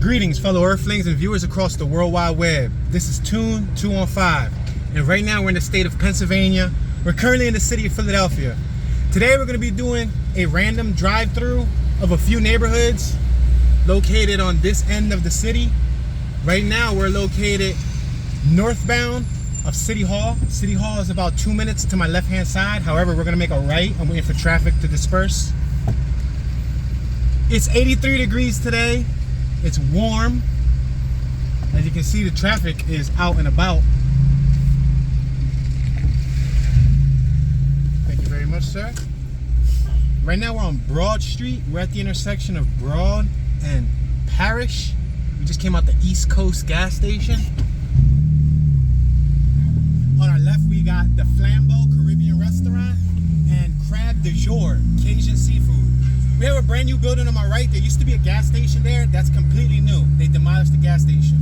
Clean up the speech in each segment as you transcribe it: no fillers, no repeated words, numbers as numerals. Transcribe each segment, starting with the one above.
Greetings, fellow Earthlings and viewers across the World Wide Web. This is Tune 215, and right now we're in the state of Pennsylvania. We're currently in the city of Philadelphia. Today we're going to be doing a random drive-through of a few neighborhoods located on this end of the city. Right now we're located northbound of City Hall. City Hall is about 2 minutes to my left-hand side. However, we're going to make a right. I'm waiting for traffic to disperse. It's 83 degrees today. It's warm. As you can see, the traffic is out and about. Thank you very much, sir. Right now we're on Broad Street. We're at the intersection of Broad and Parish. We just came out the East Coast gas station. On our left, we got the Flambeau Caribbean restaurant and Crab de Jour, Cajun seafood. We have a brand new building on my right. There used to be a gas station there. That's completely new. They demolished the gas station.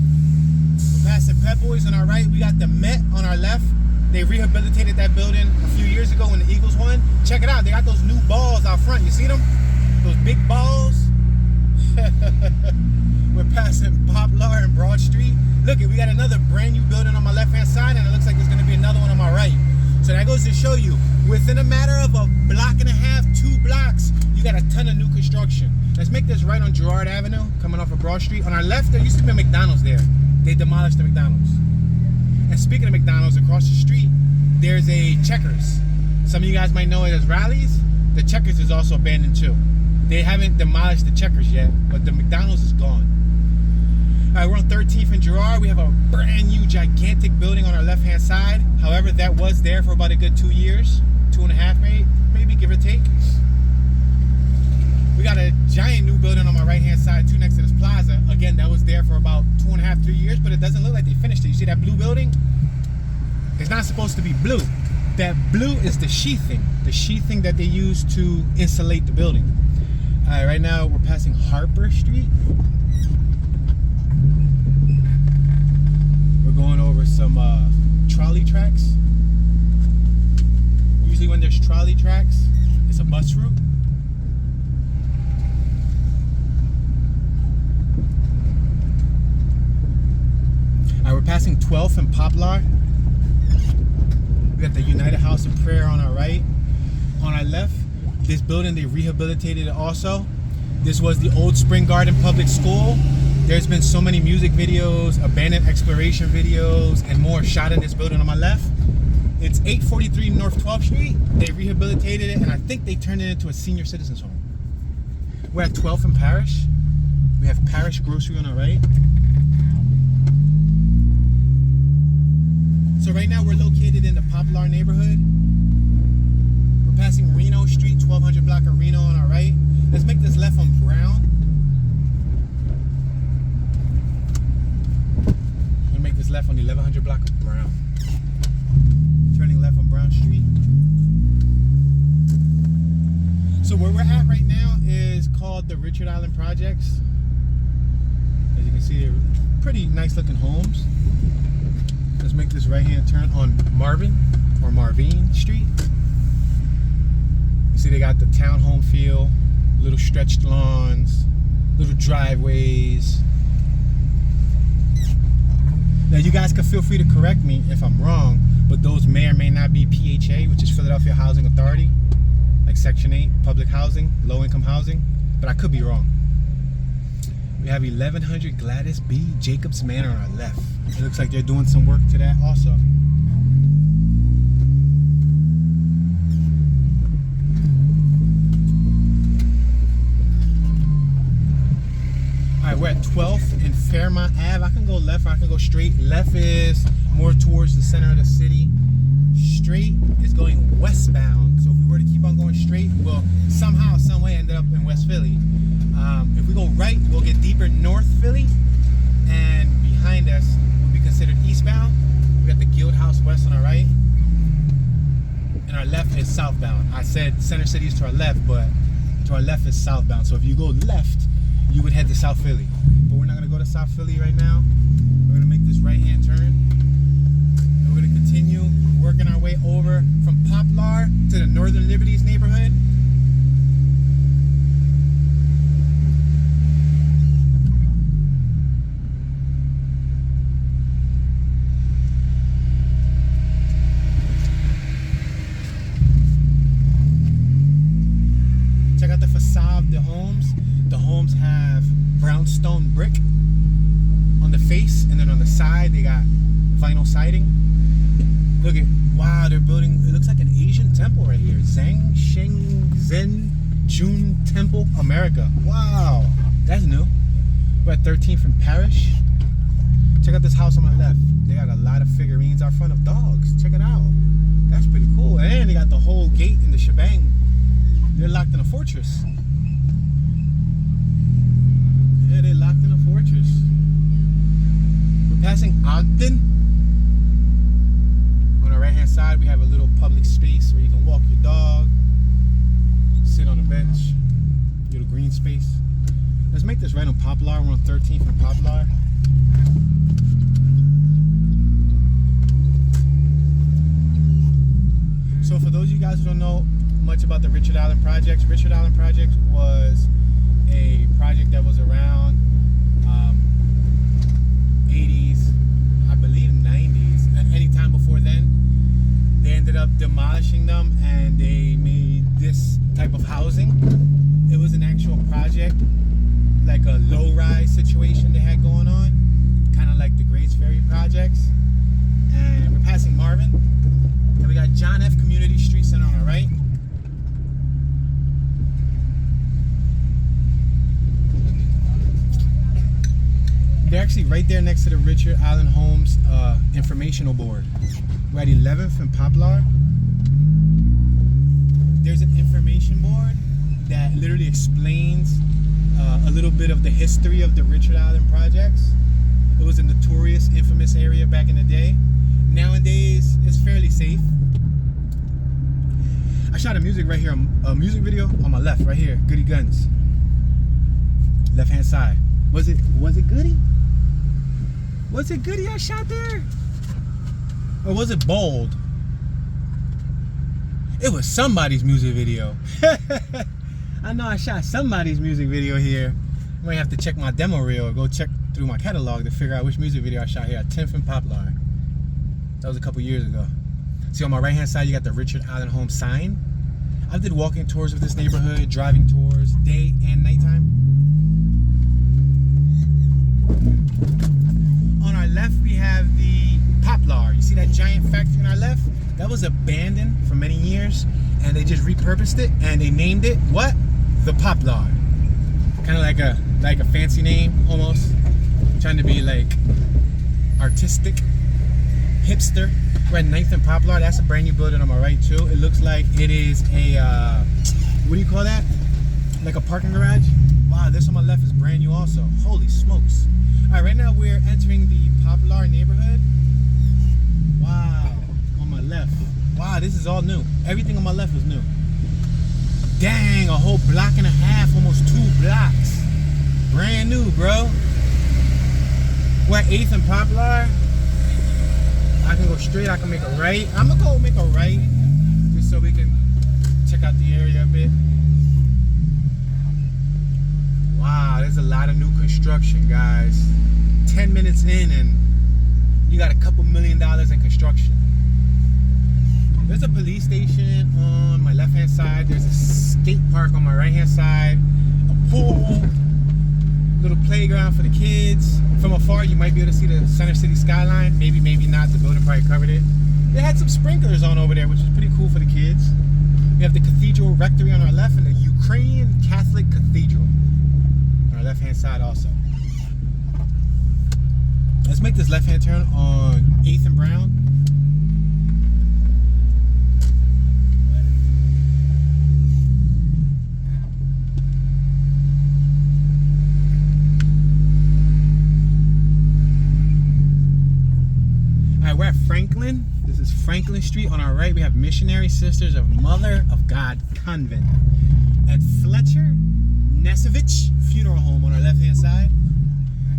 We're passing Pep Boys on our right. We got the Met on our left. They rehabilitated that building a few years ago when the Eagles won. Check it out. They got those new balls out front. You see them? Those big balls. We're passing Poplar and Broad Street. Look, we got another brand new building on my left-hand side, and it looks like there's going to be another one on my right. So that goes to show you, within a matter of a block and a half, 2 blocks, you got a ton of new construction. Let's make this right on Girard Avenue, coming off of Broad Street. On our left, there used to be a McDonald's there. They demolished the McDonald's. And speaking of McDonald's, across the street, there's a Checkers. Some of you guys might know it as Rallies. The Checkers is also abandoned too. They haven't demolished the Checkers yet, but the McDonald's is gone. All right, we're on 13th and Girard. We have a brand new, gigantic building on our left-hand side. However, that was there for about a good 2 years, 2.5 maybe, give or take. We got a giant new building on my right-hand side, too, next to this plaza. Again, that was there for about 2.5, 3 years, but it doesn't look like they finished it. You see that blue building? It's not supposed to be blue. That blue is the sheathing that they use to insulate the building. All right, right now we're passing Harper Street. We're going over some trolley tracks. Usually when there's trolley tracks, it's a bus route. All right, we're passing 12th and Poplar. We got the United House of Prayer on our right. On our left, this building, they rehabilitated it also. This was the old Spring Garden Public School. There's been so many music videos, abandoned exploration videos, and more shot in this building on my left. It's 843 North 12th Street. They rehabilitated it, and I think they turned it into a senior citizens home. We're at 12th and Parish. We have Parish Grocery on our right. So right now we're located in the Poplar neighborhood. We're passing Reno Street, 1200 block of Reno on our right. Let's make this left on Brown. We're gonna make this left on the 1100 block of Brown. Turning left on Brown Street. So where we're at right now is called the Richard Island Projects. As you can see, they're pretty nice looking homes. Let's make this right-hand turn on Marvin Street. You see they got the townhome feel, little stretched lawns, little driveways. Now you guys can feel free to correct me if I'm wrong, but those may or may not be PHA, which is Philadelphia Housing Authority, like Section 8, public housing, low-income housing, but I could be wrong. We have 1100 Gladys B. Jacobs Manor on our left. It looks like they're doing some work to that also. All right, we're at 12th and Fairmont Ave. I can go left or I can go straight. Left is more towards the center of the city. Straight is going westbound. So if we were to keep on going straight, we'll somehow, some way end up in West Philly. If we go right, we'll get deeper North Philly, and behind us will be considered eastbound. We got the Guild House West on our right, and our left is southbound. I said Center City is to our left, but to our left is southbound. So if you go left, you would head to South Philly. But we're not going to go to South Philly right now. We're going to make this right-hand turn, and we're going to continue working our way over from Poplar to the Northern Liberties neighborhood. inside they got vinyl siding. Look at, wow, they're building, it looks like an Asian temple right here. Zhang Sheng Zen Jun Temple, America. Wow, that's new. We're at 13th and Parish. Check out this house on my left. They got a lot of figurines out front of dogs. Check it out. That's pretty cool. And they got the whole gate in the shebang. They're locked in a fortress. Yeah, they're locked in a fortress. We're passing Ogden. On our right hand side, we have a little public space where you can walk your dog, sit on a bench, little green space. Let's make this right on Poplar. We're on 13th and Poplar. So for those of you guys who don't know much about the Richard Allen Project, Richard Allen Project was a project that was around 80s, I believe 90s, and any time before then. They ended up demolishing them and they made this type of housing. It was an actual project, like a low-rise situation they had going on, kind of like the Grace Ferry projects. And we're passing Marvin. And we got John F. Community Street Center on our right. They're actually right there next to the Richard Allen Homes informational board. We're at 11th and Poplar. There's an information board that literally explains a little bit of the history of the Richard Allen projects. It was a notorious, infamous area back in the day. Nowadays, it's fairly safe. I shot a music right here, a music video on my left, right here. Goody Guns. Left hand side. Was it Goody? Was it Goody I shot there? Or was it Bold? It was somebody's music video. I know I shot somebody's music video here. I might have to check my demo reel or go check through my catalog to figure out which music video I shot here at 10th and Poplar. That was a couple years ago. See, on my right hand side you got the Richard Allen Home sign. I did walking tours of this neighborhood, driving tours, day and nighttime. On our left we have the Poplar. You see that giant factory on our left? That was abandoned for many years and they just repurposed it and they named it what? The Poplar. Kind of like a fancy name almost. Trying to be like artistic. Hipster. We're at 9th and Poplar. That's a brand new building on my right too. It looks like it is a what do you call that? Like a parking garage? Wow, this on my left is brand new also. Holy smokes. Alright, right now we're entering the Poplar neighborhood. Wow, on my left. Wow, this is all new. Everything on my left is new. Dang, a whole block and a half, almost 2 blocks. Brand new, bro. We're at 8th and Poplar. I can go straight, I can make a right. I'm gonna go make a right, just so we can check out the area a bit. Wow, there's a lot of new construction, guys. 10 minutes in and you got a couple $1 million in construction. There's a police station on my left hand side. There's a skate park on my right hand side. A pool, little playground for the kids. From afar you might be able to see the Center City skyline. Maybe, maybe not. The building probably covered it. They had some sprinklers on over there, which is pretty cool for the kids. We have the Cathedral Rectory on our left and the Ukrainian Catholic Cathedral on our left hand side also. Let's make this left hand turn on 8th and Brown. Alright, we're at Franklin. This is Franklin Street. On our right, we have Missionary Sisters of Mother of God Convent. At Fletcher Nesevich Funeral Home on our left hand side.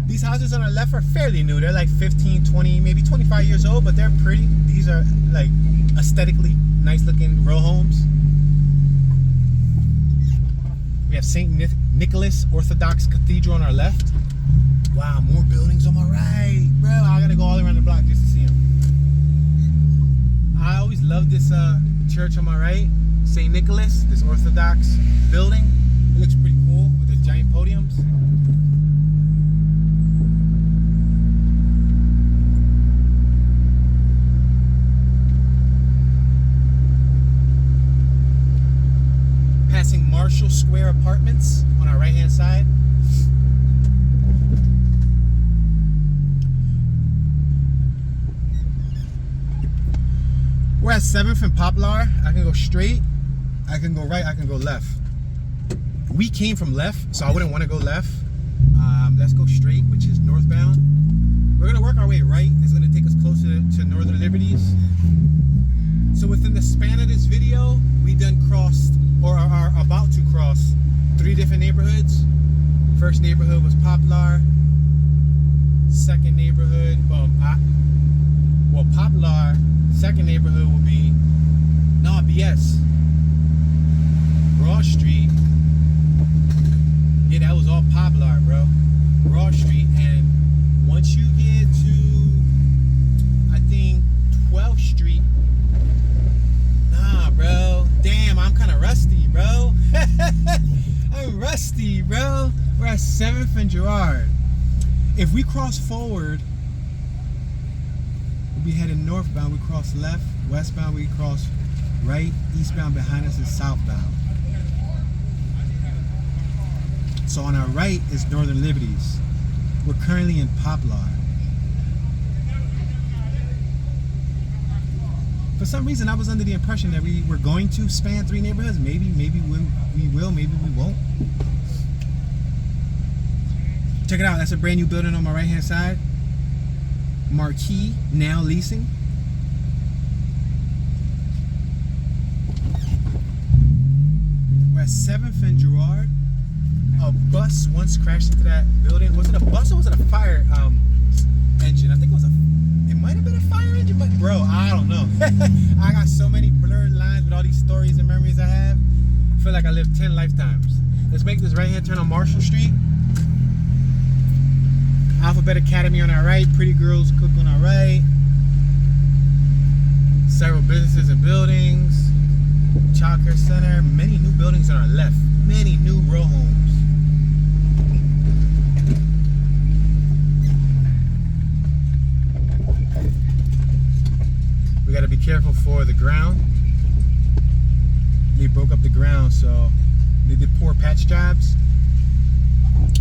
These houses on our left are fairly new. They're like 15, 20, maybe 25 years old, but they're pretty. These are like aesthetically nice looking row homes. We have St. Nicholas Orthodox Cathedral on our left. Wow, more buildings on my right. Bro, I gotta go all around the block just to see them. I always loved this church on my right. St. Nicholas, this Orthodox building. It looks pretty cool with the giant podiums. Marshall Square Apartments on our right hand side. We're at 7th and Poplar. I can go straight, I can go right, I can go left. We came from left, so I wouldn't want to go left. Let's go straight, which is northbound. We're gonna work our way right. It's gonna take us closer to Northern Liberties. So within the span of this video, we done crossed, or are about to cross, 3 different neighborhoods. First neighborhood was Poplar. Second neighborhood, Poplar. Second neighborhood will be, BS. Broad Street. Yeah, that was all Poplar, bro. Broad Street, and once you get to, I think, 12th Street, bro. Damn, I'm kind of rusty, bro. I'm rusty, bro. We're at 7th and Girard. If we cross forward, we'll be heading northbound. We cross left. Westbound, we cross right. Eastbound behind us is southbound. So on our right is Northern Liberties. We're currently in Poplar. For some reason, I was under the impression that we were going to span 3 neighborhoods. Maybe we will, maybe we won't. Check it out. That's a brand new building on my right hand side. Marquee, now leasing. We're at 7th and Girard. A bus once crashed into that building. Was it a bus or was it a fire engine? I think it might have been a fire engine, but bro, I don't know. I got so many blurred lines with all these stories and memories I have. I feel like I lived 10 lifetimes. Let's make this right hand turn on Marshall Street. Alphabet Academy on our right. Pretty Girls Cook on our right. Several businesses and buildings. Child care center. Many new buildings on our left. Many new row homes. We gotta be careful for the ground. They broke up the ground, so they did poor patch jobs.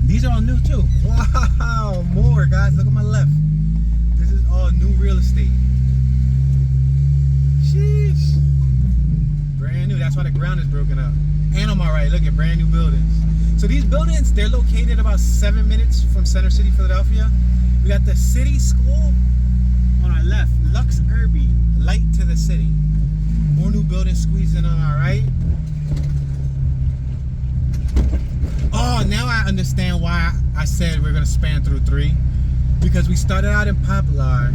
These are all new too. Wow, more guys, look at my left. This is all new real estate. Sheesh. Brand new, that's why the ground is broken up. And on my right, look at brand new buildings. So these buildings, they're located about 7 minutes from Center City, Philadelphia. We got the city school on our left, Lux Irby, light to the city. More new buildings squeezed in on our right. Oh, now I understand why I said we're gonna span through 3. Because we started out in Poplar.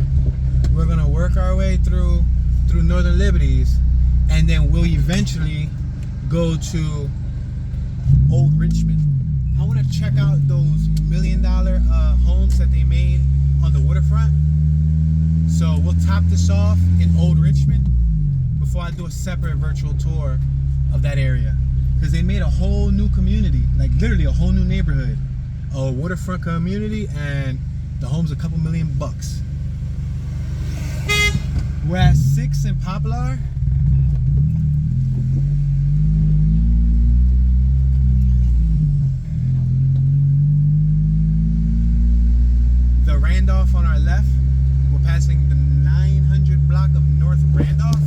We're gonna work our way through Northern Liberties, and then we'll eventually go to Old Richmond. I wanna check out those $1 million homes that they made on the waterfront. So we'll top this off in Old Richmond before I do a separate virtual tour of that area. Because they made a whole new community, like literally a whole new neighborhood. A waterfront community, and the home's a couple $1 million. We're at 6th and Poplar. The Randolph on our left. We're passing the 900 block of North Randolph.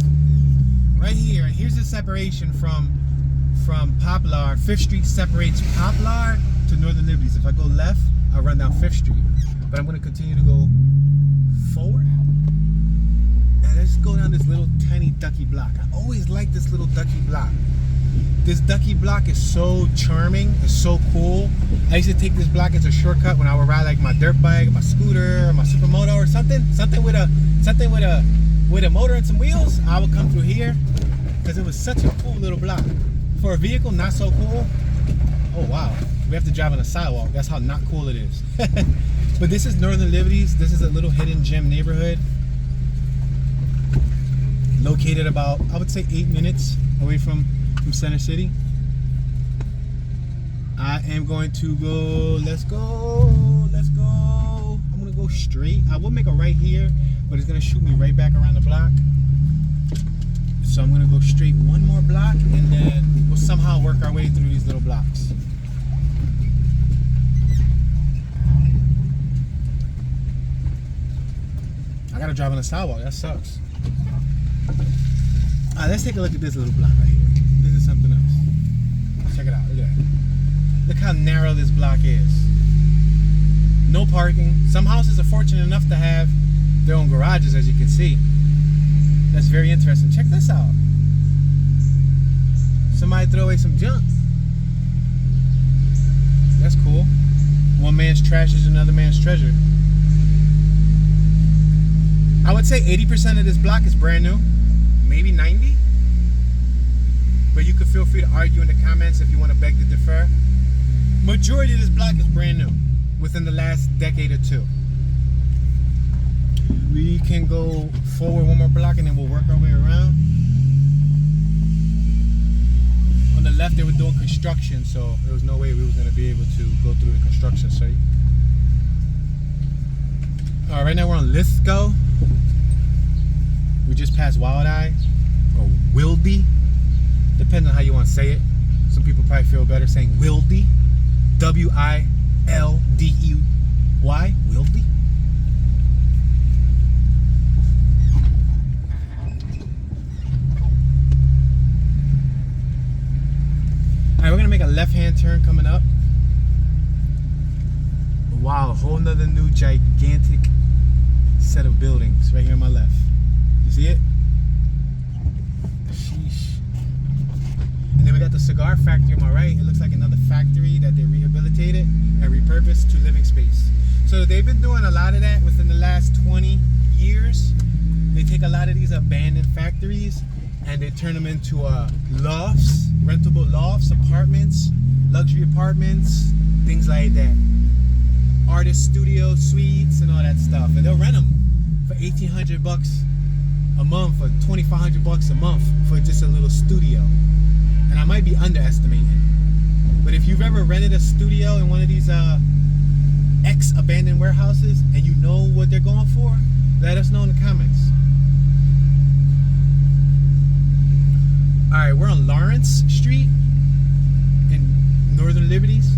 Right here, and here's the separation from Poplar. 5th Street separates Poplar to Northern Liberties. If I go left, I'll run down 5th Street. But I'm gonna continue to go forward. And let's go down this little tiny ducky block. I always like this little ducky block. This ducky block is so charming, it's so cool. I used to take this block as a shortcut when I would ride like my dirt bike, my scooter, or my supermoto or something with a motor and some wheels. I would come through here because it was such a cool little block. For a vehicle, not so cool. Oh wow, we have to drive on a sidewalk. That's how not cool it is. But this is Northern Liberties. This is a little hidden gem neighborhood. Located about, I would say, 8 minutes away from Center City. I am going to go, let's go. I'm gonna go straight. I will make a right here, but it's gonna shoot me right back around the block. So I'm gonna go straight one more block, and then we'll somehow work our way through these little blocks. I gotta drive on the sidewalk. That sucks. Alright, let's take a look at this little block right here. This is something else. Check it out. Look at that. Look how narrow this block is. No parking. Some houses are fortunate enough to have their own garages, as you can see. That's very interesting. Check this out. Somebody throw away some junk. That's cool. One man's trash is another man's treasure. I would say 80% of this block is brand new. Maybe 90. But you can feel free to argue in the comments if you want to beg to differ. Majority of this block is brand new. Within the last decade or two. We can go forward one more block and then we'll work our way around. On the left they were doing construction, so there was no way we was going to be able to go through the construction site. Alright, right now we're on Lithgow. We just passed Wild Eye or Wildy. Depends on how you want to say it. Some people probably feel better saying Wildy. W-I-L-D-E-Y. Wildy. Alright, we're gonna make a left-hand turn coming up. Wow, a whole nother new gigantic set of buildings right here on my left. You see it? Sheesh. And then we got the cigar factory on my right. It looks like another factory that they rehabilitated and repurposed to living space. So they've been doing a lot of that within the last 20 years. They take a lot of these abandoned factories and they turn them into lofts, rentable lofts, apartments, luxury apartments, things like that. Artist studio suites and all that stuff. And they'll rent them for $1,800 a month or $2,500 a month for just a little studio. And I might be underestimating. But if you've ever rented a studio in one of these ex-abandoned warehouses and you know what they're going for, let us know in the comments. Alright, we're on Lawrence Street in Northern Liberties,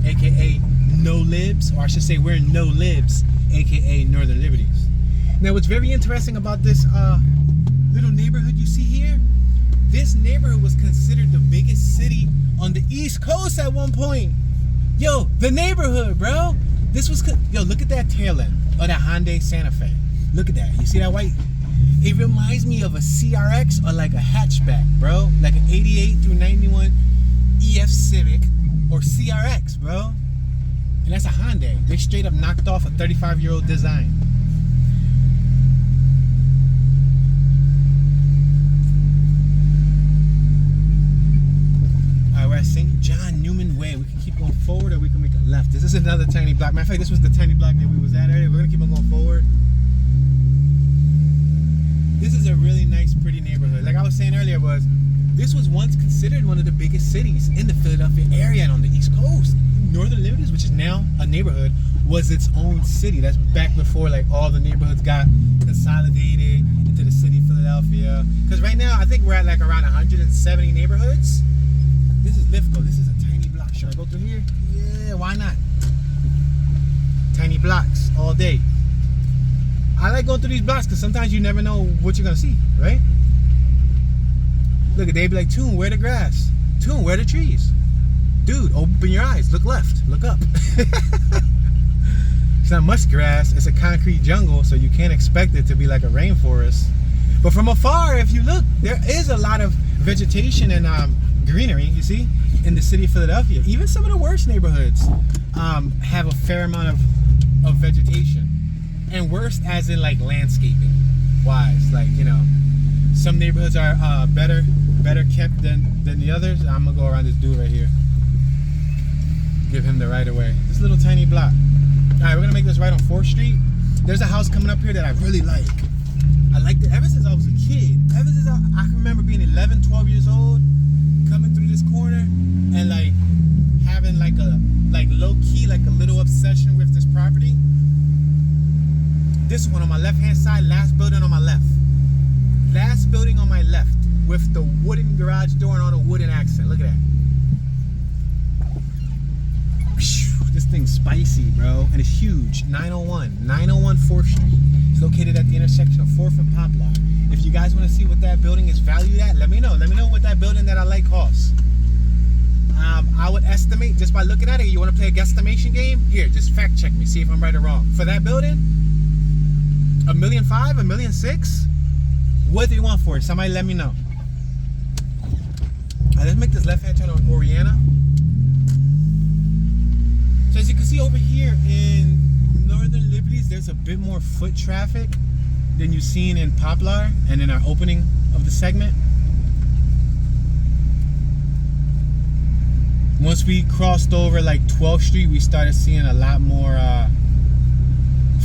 aka No Libs, or I should say we're in No Libs, aka Northern Liberties. Now what's very interesting about this little neighborhood you see here, this neighborhood was considered the biggest city on the East Coast at one point. Yo, the neighborhood, bro. This was, yo, look at that tail end of that Hyundai Santa Fe. Look at that. You see that white? It reminds me of a CRX or like a hatchback, bro. Like an 88 through 91 EF Civic or CRX, bro. And that's a Hyundai. They straight up knocked off a 35-year-old design. We're at St. John Newman Way. We can keep going forward or we can make a left. This is another tiny block. Matter of fact, this was the tiny block that we was at earlier. We're gonna keep on going forward. This is a really nice, pretty neighborhood. Like I was saying earlier, this was once considered one of the biggest cities in the Philadelphia area and on the East Coast. Northern Liberties, which is now a neighborhood, was its own city. That's back before like all the neighborhoods got consolidated into the city of Philadelphia. Because right now, I think we're at like around 170 neighborhoods. This is Lithgow. This is a tiny block. Should I go through here? Yeah, why not? Tiny blocks all day. I like going through these blocks because sometimes you never know what you're going to see, right? Look, they be like, Toon, where the grass? Toon, where the trees? Dude, open your eyes. Look left. Look up. It's not much grass. It's a concrete jungle, so you can't expect it to be like a rainforest. But from afar, if you look, there is a lot of vegetation and greenery, you see, in the city of Philadelphia. Even some of the worst neighborhoods have a fair amount of vegetation. And worst as in like landscaping wise. Like, you know, some neighborhoods are better kept than the others. I'm gonna go around this dude right here. Give him the right of way. This little tiny block. Alright, we're gonna make this right on 4th Street. There's a house coming up here that I really like. I liked it ever since I was a kid. Ever since I can remember being 11, 12 years old, coming through this corner and like having like a low key, like a little obsession with this property. This one on my left hand side, last building on my left. Last building on my left. with the wooden garage door and all the wooden accent. Look at that. This thing's spicy, bro, and it's huge. 901 4th Street. It's located at the intersection of 4th and Poplar. If you guys want to see what that building is valued at, let me know. Let me know what that building that I like costs. I would estimate just by looking at it. You want to play a guesstimation game? Here, just fact check me, see if I'm right or wrong. For that building, $1.5 million, $1.6 million. What do you want for it? Somebody let me know. Let's make this left-hand turn on Oriana. So as you can see over here in Northern Liberties, there's a bit more foot traffic than you've seen in Poplar and in our opening of the segment. Once we crossed over like 12th Street, we started seeing a lot more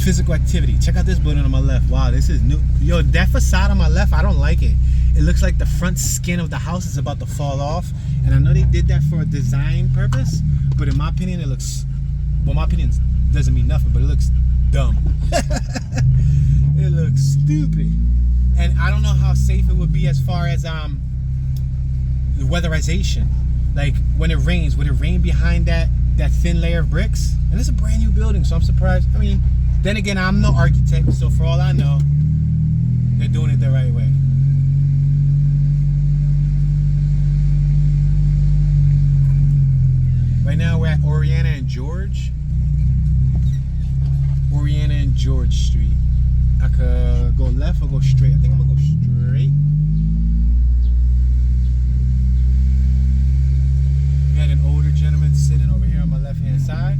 physical activity. Check out this building on my left. Wow, this is new. Yo, that facade on my left, I don't like it. It looks like the front skin of the house is about to fall off. And I know they did that for a design purpose, but in my opinion, it looks, well, my opinion doesn't mean nothing, but it looks dumb. It looks stupid. And I don't know how safe it would be as far as the weatherization. Like when it rains, would it rain behind that thin layer of bricks? And it's a brand new building, so I'm surprised. I mean, then again, I'm no architect, so for all I know, they're doing it the right way. Right now we're at Oriana and George. Oriana and George Street. I could go left or go straight. I think I'm gonna go straight. We had an older gentleman sitting over here on my left-hand side.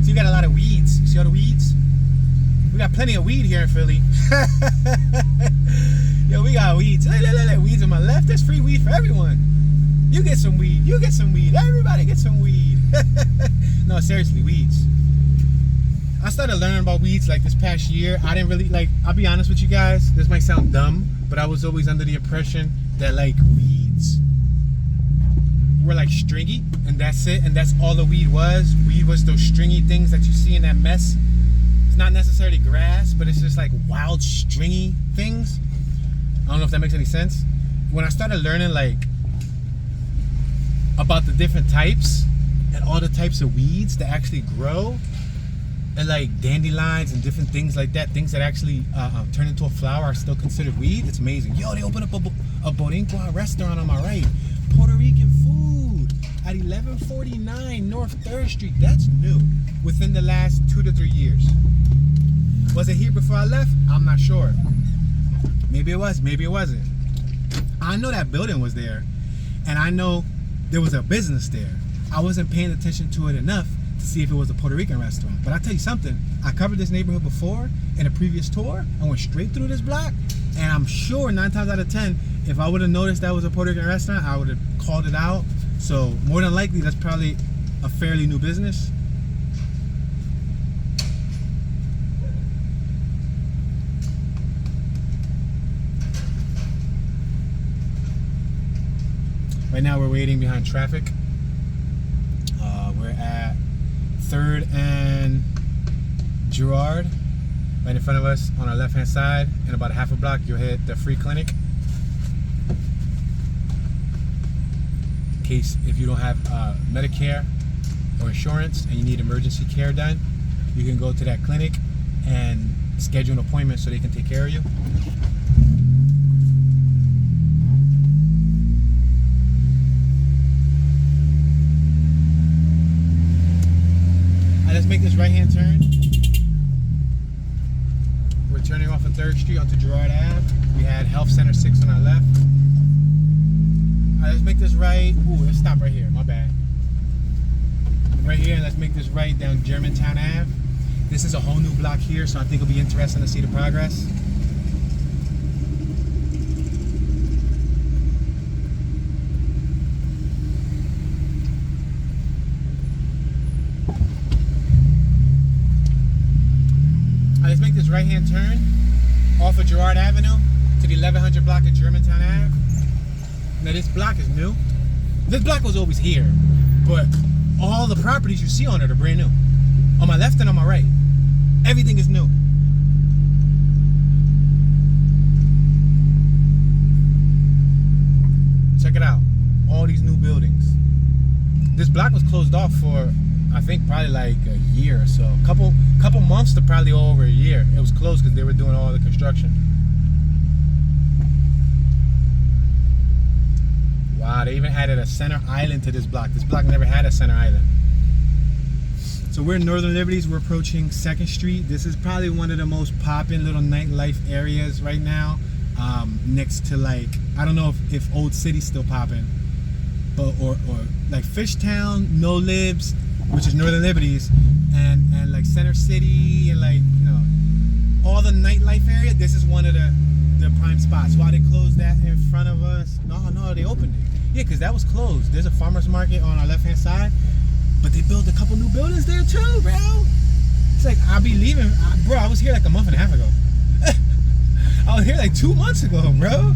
So you got a lot of weeds. See all the weeds? We got plenty of weed here in Philly. Yo, we got weeds. Look, weeds on my left. There's free weed for everyone. You get some weed. You get some weed. Everybody gets some weed. No, seriously, weeds. I started learning about weeds like this past year. I didn't really, like, I'll be honest with you guys. This might sound dumb, but I was always under the impression that, like, weeds were, like, stringy, and that's it. And that's all the weed was. Weed was those stringy things that you see in that mess. It's not necessarily grass, but it's just, like, wild, stringy things. I don't know if that makes any sense. When I started learning, like, about the different types and all the types of weeds that actually grow, and like dandelions and different things like that, things that actually turn into a flower are still considered weed. It's amazing. Yo, they opened up a Boricua restaurant on my right. Puerto Rican food at 1149 North 3rd Street. That's new within the last 2 to 3 years. Was it here before I left? I'm not sure. Maybe it was, maybe it wasn't. I know that building was there, and I know there was a business there. I wasn't paying attention to it enough to see if it was a Puerto Rican restaurant. But I'll tell you something, I covered this neighborhood before in a previous tour. I went straight through this block, and I'm sure 9 times out of 10, if I would have noticed that was a Puerto Rican restaurant, I would have called it out. So more than likely, that's probably a fairly new business. Right now we're waiting behind traffic. We're at 3rd and Girard. Right in front of us on our left hand side. In about a half a block you'll hit the free clinic. In case if you don't have Medicare or insurance and you need emergency care done, you can go to that clinic and schedule an appointment so they can take care of you. Let's make this right-hand turn. We're turning off of 3rd Street onto Girard Ave. We had Health Center 6 on our left. All right, let's make this right. Ooh, let's stop right here. My bad. Right here, and let's make this right down Germantown Ave. This is a whole new block here, so I think it'll be interesting to see the progress. Let's make this right-hand turn off of Girard Avenue to the 1100 block of Germantown Ave. Now this block is new. This block was always here, but all the properties you see on it are brand new. On my left and on my right, everything is new. check it out. All these new buildings. This block was closed off for, I think, probably like a year or so. Couple months to probably over a year. It was closed because they were doing all the construction. Wow, they even added a center island to this block. This block never had a center island. So we're in Northern Liberties. We're approaching 2nd Street. This is probably one of the most poppin' little nightlife areas right now. Next to, like, I don't know if Old City's still popping, but or like Fishtown, No Libs, which is Northern Liberties, and like Center City, and, like, you know, all the nightlife area. This is one of the prime spots. Why they closed that in front of us? No, they opened it. Yeah, because that was closed. There's a farmer's market on our left-hand side, but they built a couple new buildings there too, bro. It's like, I'll be leaving. Bro, I was here like a month and a half ago. I was here like 2 months ago, bro.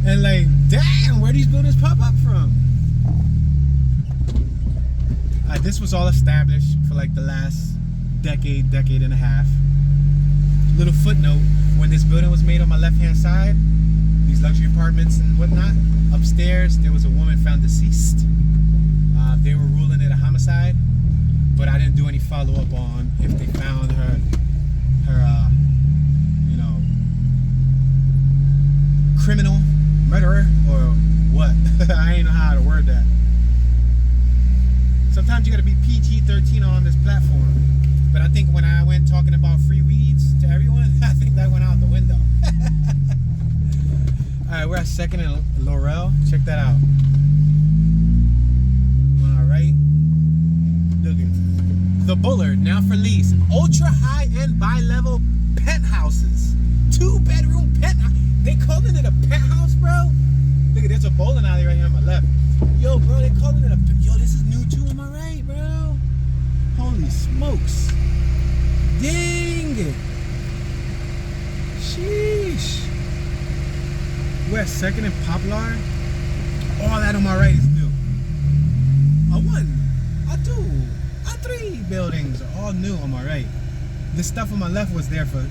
And like, damn, where these buildings pop up from? This was all established for like the last decade and a half. Little footnote, when this building was made on my left-hand side, these luxury apartments and whatnot, upstairs there was a woman found deceased. They were ruling it a homicide, but I didn't do any follow-up on if they found her you know, criminal, murderer, or what. I ain't know how to word that. Sometimes you gotta be PG-13 on this platform. But I think when I went talking about free weeds to everyone, I think that went out the window. Alright, we're at 2nd and Laurel. Check that out. Alright. Look at the Bullard, now for lease. Ultra high-end bi-level penthouses. 2-bedroom penthouse. They calling it a penthouse, bro? Look at, there's a bowling alley right here on my left. Yo, bro, they calling it a... Yo, this is new too on my right, bro. Holy smokes. Dang it. Sheesh. We're at 2nd and Poplar. All that on my right is new. Three buildings are all new on my right. The stuff on my left was there for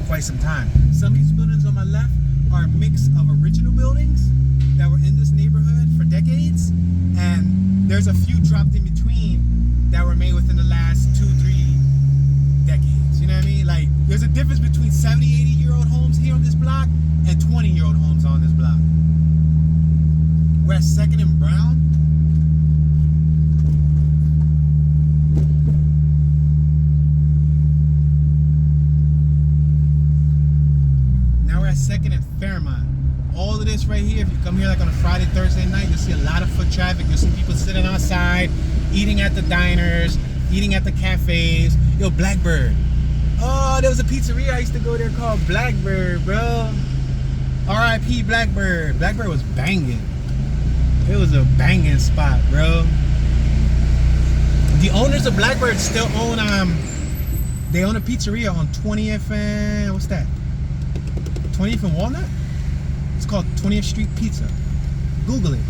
quite some time. Some of these buildings on my left are a mix of original buildings that were in this neighborhood for decades, and there's a few dropped in between that were made within the last 2-3 decades. You know what I mean? Like, there's a difference between 70-80-year-old homes here on this block and 20-year-old homes on this block. We're at 2nd and Brown. Now we're at 2nd and Fairmont. All of this right here, if you come here like on a Friday, Thursday night, you'll see a lot of foot traffic. You'll see people sitting outside, eating at the diners, eating at the cafes. Yo, Blackbird. Oh, there was a pizzeria I used to go there called Blackbird, bro. R.I.P. Blackbird. Blackbird was banging. It was a banging spot, bro. The owners of Blackbird still own, they own a pizzeria on 20th and, what's that? 20th and Walnut? It's called 20th Street Pizza. Google it.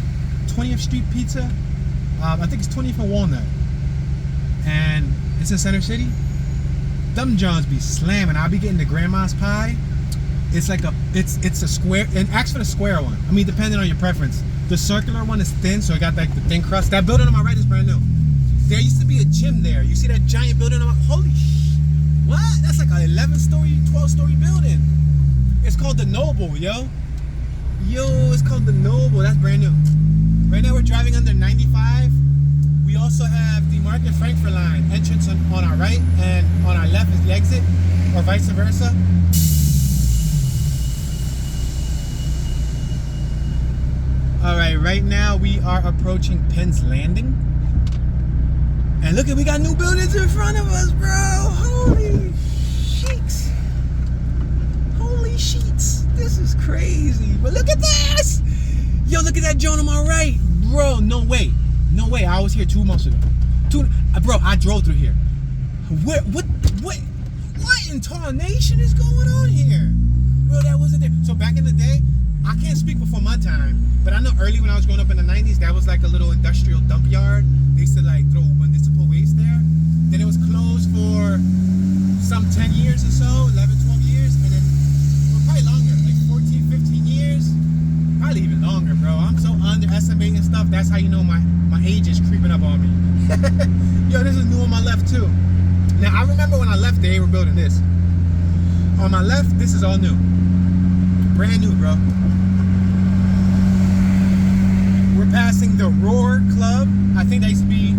20th Street Pizza. I think it's 20th and Walnut. And it's in Center City. Them Johns be slamming. I'll be getting the grandma's pie. It's like it's a square, and ask for the square one. I mean, depending on your preference. The circular one is thin, so I got like the thin crust. That building on my right is brand new. There used to be a gym there. You see that giant building on my, holy what? That's like an 11-story, 12-story building. It's called the Noble, yo. Yo, it's called the Noble. That's brand new. Right now we're driving under 95. We also have the Market Frankfurt line entrance on our right, and on our left is the exit, or vice versa. All right, right now we are approaching Penn's Landing. And look, we got new buildings in front of us, bro. Holy sheets. Holy sheets. This is crazy. But look at this. Yo, look at that joint on my right. Bro, no way. No way. I was here 2 months ago. Bro, I drove through here. What in tarnation is going on here? Bro, that wasn't there. So back in the day, I can't speak before my time, but I know early when I was growing up in the 90s, that was like a little industrial dump yard. They used to like throw municipal waste there. Then it was closed for some 10 years or so, 11, 12 years, and then probably longer, like 14, 15 years. Probably even longer, bro. I'm so underestimated how you know my age is creeping up on me. Yo, this is new on my left too. Now I remember when I left, they were building this. On my left, this is all new. Brand new, bro. We're passing the Roar Club. I think that used to be,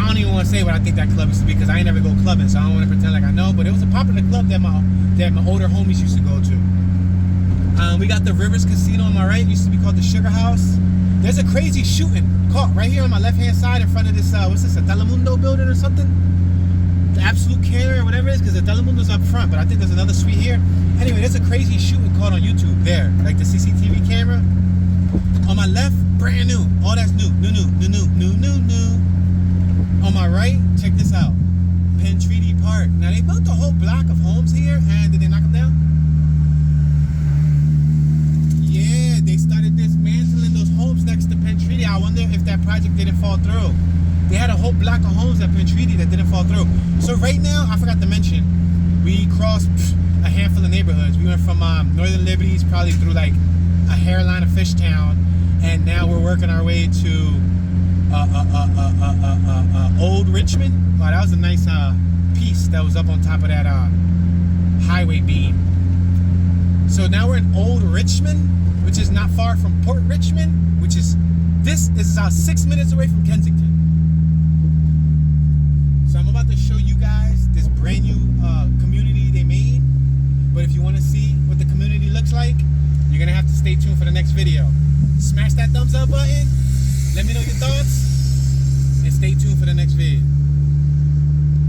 I don't even want to say what I think that club used to be because I ain't never go clubbing, so I don't want to pretend like I know, but it was a popular club that my older homies used to go to. We got the Rivers Casino on my right. It used to be called the Sugar House. There's a crazy shooting caught right here on my left-hand side in front of this, what's this, a Telemundo building or something? The Absolute Care or whatever it is, because the Telemundo's up front, but I think there's another suite here. Anyway, there's a crazy shooting caught on YouTube there, like the CCTV camera. On my left, brand new. All that's new. New. On my right, check this out. Penn Treaty Park. Now, they built a whole block of homes here, and did they knock them down? Yeah, they started dismantling those homes next to Penn Treaty. I wonder if that project didn't fall through. They had a whole block of homes at Penn Treaty that didn't fall through. So right now, I forgot to mention, we crossed a handful of neighborhoods. We went from Northern Liberties probably through like a hairline of Fishtown, and now we're working our way to Old Richmond. Wow, that was a nice piece that was up on top of that highway beam. So now we're in Old Richmond, which is not far from Port Richmond, which is, this is 6 minutes away from Kensington. So I'm about to show you guys this brand new community they made. But if you want to see what the community looks like, you're going to have to stay tuned for the next video. Smash that thumbs up button. Let me know your thoughts. And stay tuned for the next video.